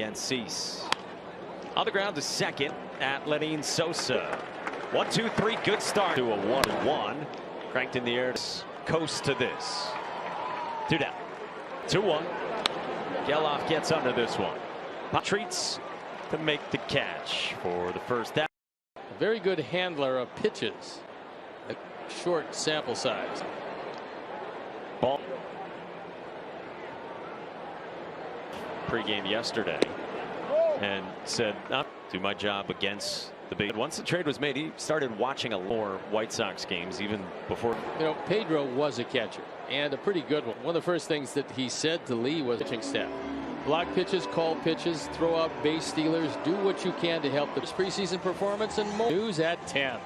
against Cease. On the ground to second at Lenin Sosa. 1-2-3, good start to a 1-1. Cranked in the air to coast to this. 2 down. 2-1. Geloff gets under this one. Treats to make the catch for the first down. A very good handler of pitches. A short sample size. Ball. Pre-game yesterday and said, "I'll do my job against the big." Once the trade was made, he started watching a more White Sox games even before. You know, Pedro was a catcher and a pretty good one. One of the first things that he said to Lee was pitching staff. Block pitches, call pitches, throw out base stealers, do what you can to help the preseason performance and more. News at 10.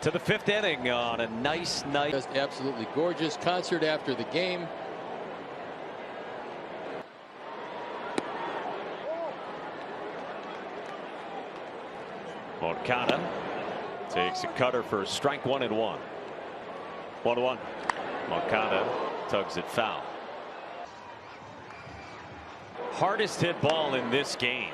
To the 5th inning on a nice night. Just absolutely gorgeous concert after the game. Moncada takes a cutter for strike 1-1. 1-1. Moncada tugs it foul. Hardest hit ball in this game.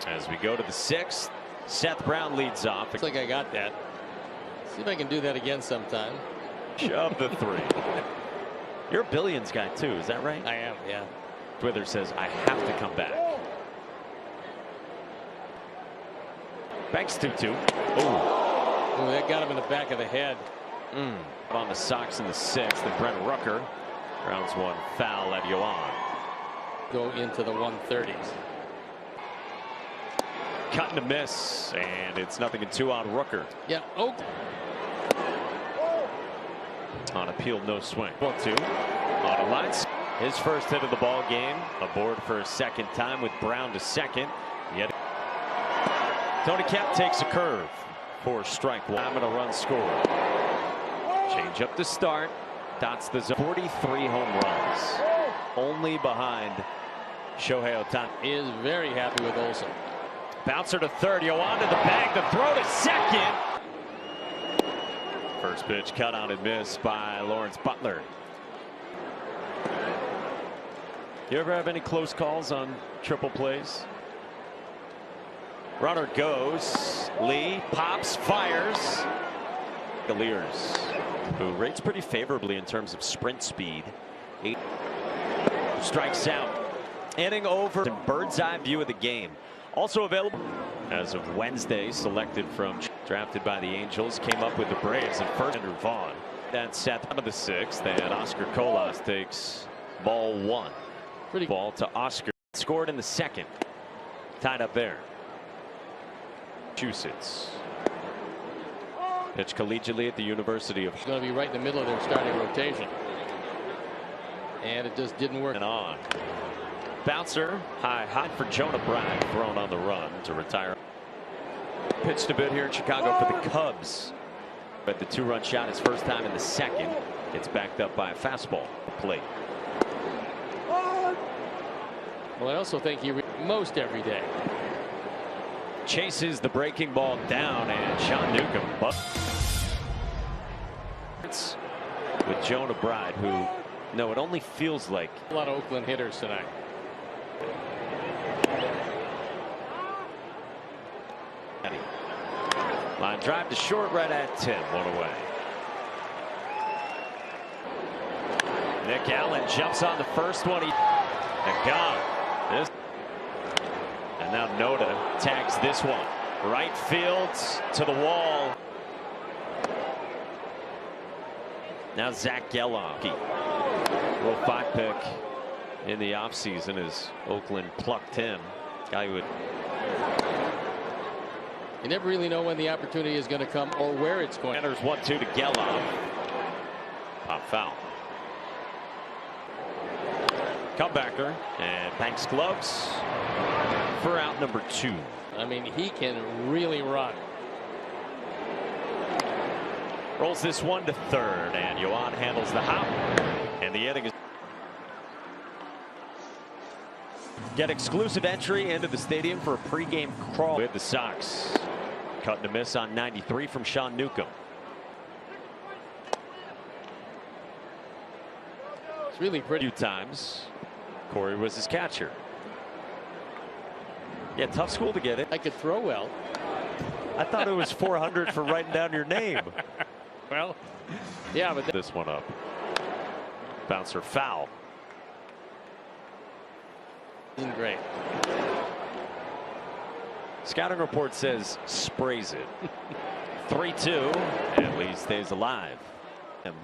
As we go to the 6th, Seth Brown leads off. Looks like I got that. See if I can do that again sometime. Shove the 3. You're a Billions guy too, is that right? I am, yeah. Wither says I have to come back. Banks 2-2. Oh, that got him in the back of the head. On the Sox in the 6th, and Brent Rucker grounds one foul at Yoan. Go into the 130s. Cut and a miss, and it's 0-2 on Rucker. Yeah. Oh. On appeal, no swing. 1-2 on a line. His first hit of the ball game. Aboard for a second time with Brown to second. Yet Tony Kemp takes a curve for strike 1. I'm going to run score. Change up to start. Dots the zone. 43 home runs. Only behind Shohei Ohtani. Is very happy with Olsen. Bouncer to third. Yoan to the bag. The throw to second. First pitch cut on and missed by Lawrence Butler. You ever have any close calls on triple plays? Runner goes. Lee pops, fires. Galeers, who rates pretty favorably in terms of sprint speed. 8 strikes out. Inning over. Bird's eye view of the game. Also available as of Wednesday. Selected from drafted by the Angels. Came up with the Braves and first. Andrew Vaughn. That's set out of the 6th. And Oscar Colas takes ball 1. Pretty ball to Oscar. Scored in the 2nd. Tied up there. Massachusetts. Pitch collegiately at the University of. It's going to be right in the middle of their starting rotation. And it just didn't work. And on. Bouncer high for Jonah Bride, thrown on the run to retire. Pitched a bit here in Chicago for the Cubs. But the 2-run shot his first time in the 2nd. Gets backed up by a fastball plate. Well, I also think he most every day. Chases the breaking ball down, and Sean Newcomb with Jonah Bride, who, no, it only feels like a lot of Oakland hitters tonight. Line drive to short, right at 10, 1 away. Nick Allen jumps on the first one. And gone. And now Noda tags this one. Right field to the wall. Now Zach Geloff. Rule 5 pick in the offseason as Oakland plucked him. Guy who would. You never really know when the opportunity is going to come or where it's going. Enters 1-2 to Geloff. Pop foul. Comebacker, and Banks gloves for out number 2. I mean, he can really run. Rolls this one to third, and Yoan handles the hop, and the inning is. Get exclusive entry into the stadium for a pregame crawl with the Sox. Cut and a miss on 93 from Sean Newcomb. It's really pretty. Few times. Corey was his catcher. Yeah, tough school to get it. I could throw well. I thought it was 400 for writing down your name. Well, yeah, but this one up. Bouncer foul. isn't great. Scouting report says sprays it. 3-2, and Lee stays alive. And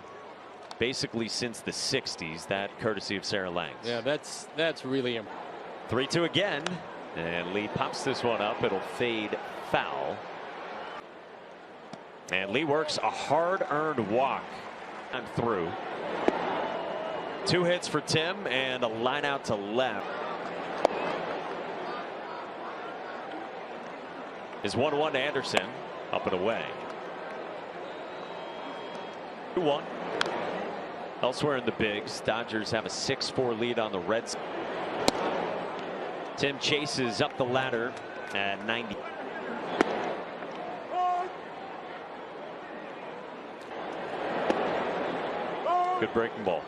basically since the 60s, that courtesy of Sarah Langs. Yeah, that's really important. 3-2 again, and Lee pops this one up. It'll fade foul. And Lee works a hard-earned walk and through. 2 hits for Tim and a line out to left. Is 1-1 to Anderson, up and away. 2-1. Elsewhere in the bigs, Dodgers have a 6-4 lead on the Reds. Tim chases up the ladder at 90. Good breaking ball.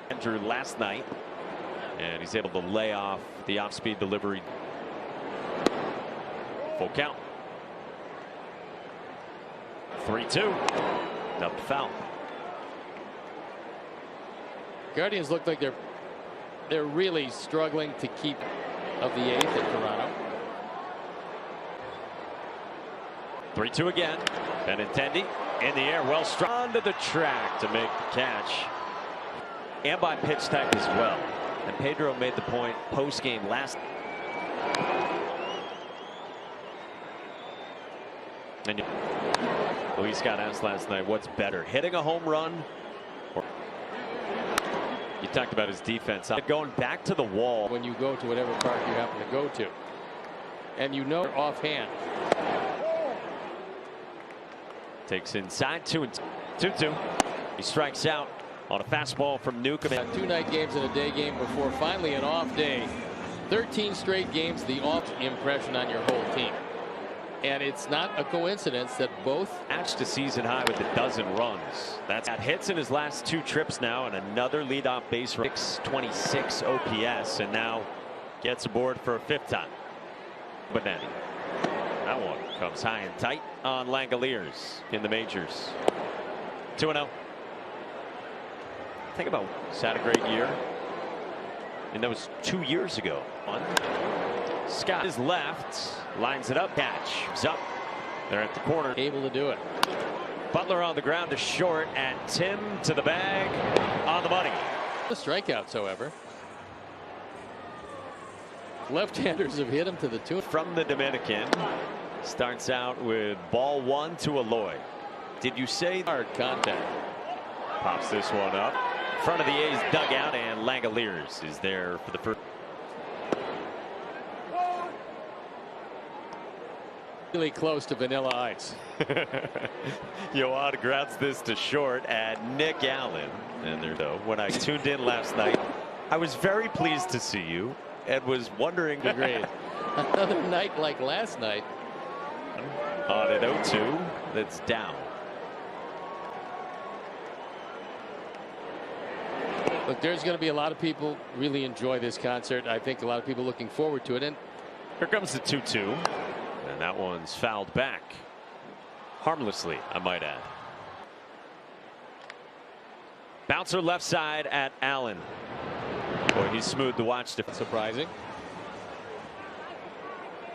Andrew last night, and he's able to lay off the off-speed delivery. Full count. 3-2. Dubbed foul. Guardians look like they're really struggling to keep of the 8th at Toronto. 3-2 again. Benintendi in the air, well struck onto the track to make the catch. And by pitch type as well. And Pedro made the point post game last. And Luis got asked last night, what's better, hitting a home run? Or you talked about his defense going back to the wall. When you go to whatever park you happen to go to, and you know offhand. Takes inside 2-2. He strikes out on a fastball from Newcomb. 2 night games and a day game before finally an off day. 13 straight games, the off impression on your whole team. And it's not a coincidence that both matched a season high with 12 runs. That's got hits in his last 2 trips now, and another leadoff base run. 626 OPS, and now gets aboard for a 5th time. Benintendi. That one comes high and tight on Langoliers in the majors. 2-0. Think about it's had a great year, and that was 2 years ago. Scott is left, lines it up, catch. He's up. They're at the corner. Able to do it. Butler on the ground to short, and Tim to the bag on the money. The strikeouts, however. Left-handers have hit him to the 2. From the Dominican. Starts out with ball 1 to Aloy. Did you say hard contact? Pops this one up. Front of the A's dugout, and Langoliers is there for the first. Really close to vanilla ice. Yoan grounds this to short at Nick Allen. And there, though, when I tuned in last night, I was very pleased to see you and was wondering. Agreed. Another night like last night. On an 0-2, that's down. Look, there's going to be a lot of people really enjoy this concert. I think a lot of people looking forward to it. And here comes the 2-2. And that one's fouled back. Harmlessly, I might add. Bouncer left side at Allen. Boy, he's smooth to watch. Surprising.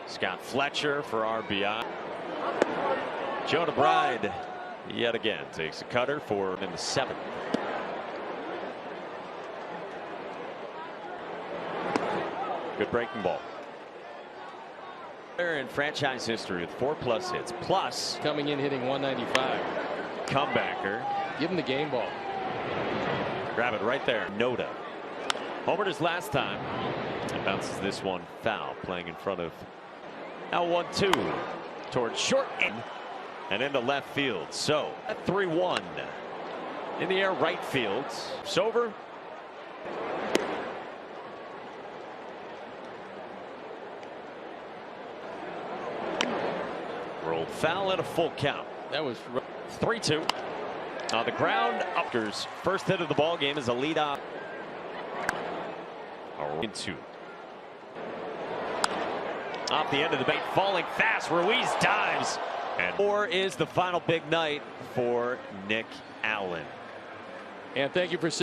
Scott Fletcher for RBI. Jonah Bride yet again takes a cutter for in the 7th. Good breaking ball. In franchise history with 4+ hits, plus coming in hitting 195. Comebacker. Give him the game ball. Grab it right there. Noda homered his last time and bounces this one foul, playing in front of now 1-2 towards short and into left field. So at 3-1 in the air, right field. It's over. Rolled foul and a full count. That was 3-2 on the ground. Upkers first hit of the ball game is a leadoff. Into off the end of the bait, falling fast. Ruiz dives, and 4 is the final big night for Nick Allen. And thank you for